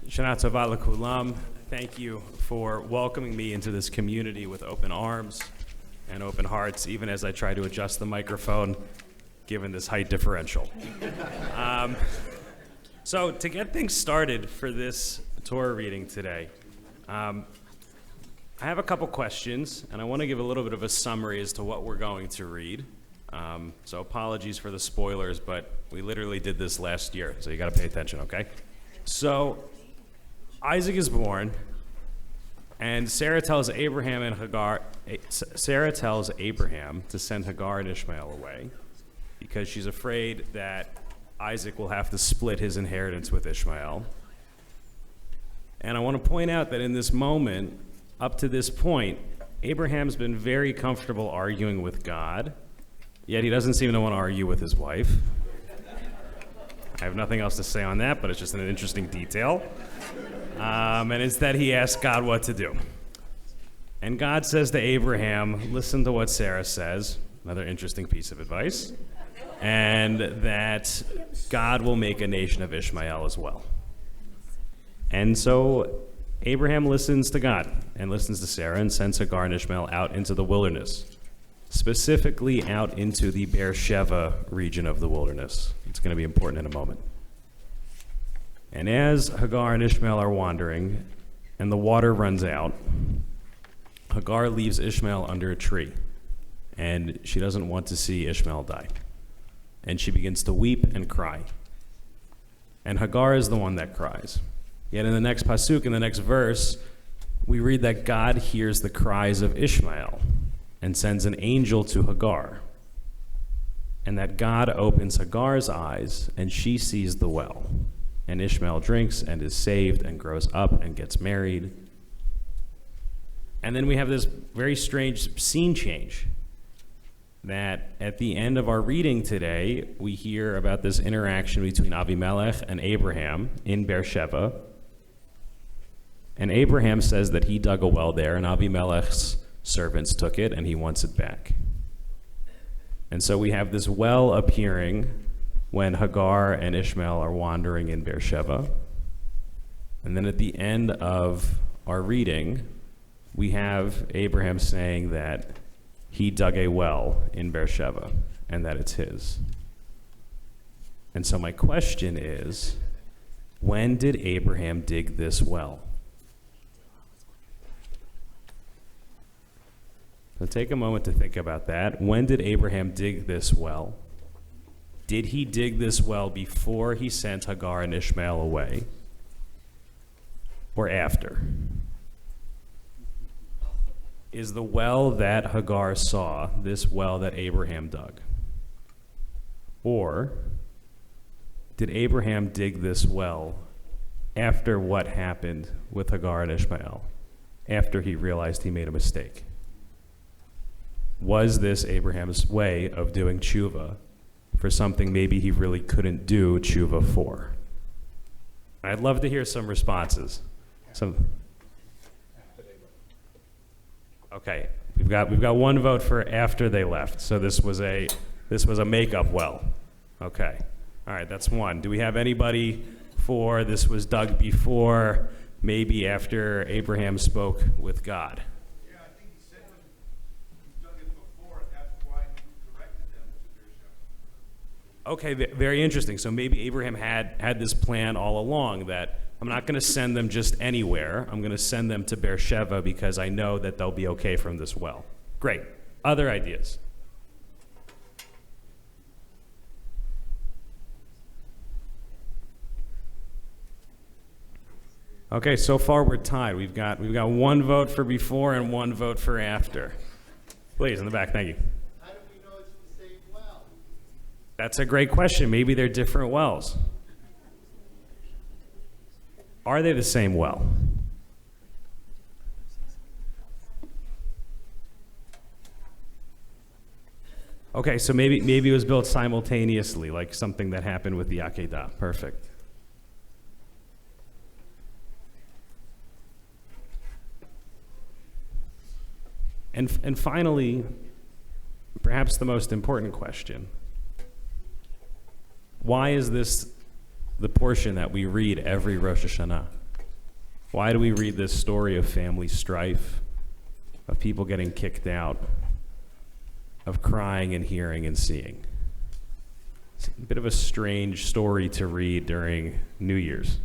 Shana Tova L'Kulam. Thank you for welcoming me into this community with open arms and open hearts, even as I try to adjust the microphone, given this height differential. So to get things started for this Torah reading today, I have a couple questions, and I want to give a little bit of a summary as to what we're going to read. So apologies for the spoilers, but we literally did this last year, so you got to pay attention, okay? So Isaac is born, and Sarah tells Abraham to send Hagar and Ishmael away because she's afraid that Isaac will have to split his inheritance with Ishmael. And I want to point out that in this moment, up to this point, Abraham's been very comfortable arguing with God, yet he doesn't seem to want to argue with his wife. I have nothing else to say on that, but it's just an interesting detail. And instead he asks God what to do. And God says to Abraham, listen to what Sarah says, another interesting piece of advice, and that God will make a nation of Ishmael as well. And so Abraham listens to God and listens to Sarah and sends Hagar and Ishmael out into the wilderness, specifically out into the Beersheba region of the wilderness. It's going to be important in a moment. And as Hagar and Ishmael are wandering and the water runs out, Hagar leaves Ishmael under a tree, and she doesn't want to see Ishmael die. And she begins to weep and cry. And Hagar is the one that cries. Yet in the next pasuk, in the next verse, we read that God hears the cries of Ishmael and sends an angel to Hagar. And that God opens Hagar's eyes, and she sees the well. And Ishmael drinks and is saved and grows up and gets married. And then we have this very strange scene change that at the end of our reading today, we hear about this interaction between Avimelech and Abraham in Beersheba. And Abraham says that he dug a well there, and Avimelech's servants took it, and he wants it back. And so we have this well appearing when Hagar and Ishmael are wandering in Beersheba. And then at the end of our reading, we have Abraham saying that he dug a well in Beersheba and that it's his. And so my question is, when did Abraham dig this well? So take a moment to think about that. When did Abraham dig this well? Did he dig this well before he sent Hagar and Ishmael away? Or after? Is the well that Hagar saw this well that Abraham dug? Or did Abraham dig this well after what happened with Hagar and Ishmael? After he realized he made a mistake? Was this Abraham's way of doing tshuva for something maybe he really couldn't do tshuva for? I'd love to hear some responses. Okay, we've got one vote for after they left. So this was a makeup well. Okay, all right, that's one. Do we have anybody for this was dug before, maybe after Abraham spoke with God? Okay, very interesting. So maybe Abraham had this plan all along that I'm not going to send them just anywhere. I'm going to send them to Beersheba because I know that they'll be okay from this well. Great. Other ideas? Okay, so far we're tied. We've got one vote for before and one vote for after. Please, in the back, thank you. That's a great question. Maybe they're different wells. Are they the same well? Okay, so maybe it was built simultaneously, like something that happened with the Akedah. Perfect. And finally, perhaps the most important question. Why is this the portion that we read every Rosh Hashanah? Why do we read this story of family strife, of people getting kicked out, of crying and hearing and seeing? It's a bit of a strange story to read during New Year's.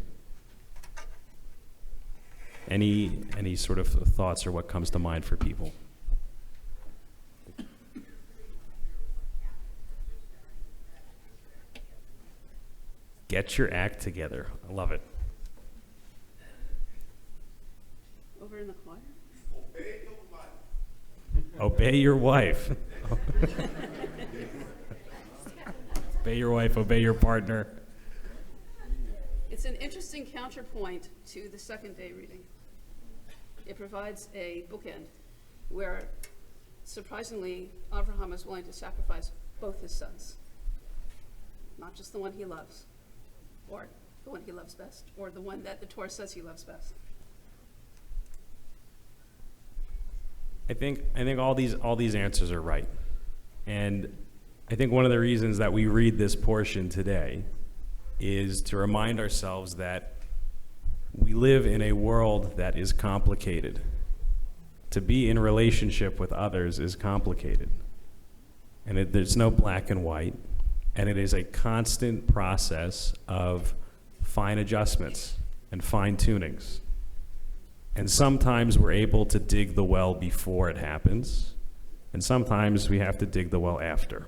Any sort of thoughts or what comes to mind for people? Get your act together. I love it. Over in the choir? Obey your wife. Obey your wife, obey your partner. It's an interesting counterpoint to the second day reading. It provides a bookend where, surprisingly, Avraham is willing to sacrifice both his sons. Not just the one he loves, or the one he loves best, or the one that the Torah says he loves best. I think all these answers are right. And I think one of the reasons that we read this portion today is to remind ourselves that we live in a world that is complicated. To be in relationship with others is complicated. And there's no black and white. And it is a constant process of fine adjustments and fine tunings. And sometimes we're able to dig the well before it happens, and sometimes we have to dig the well after.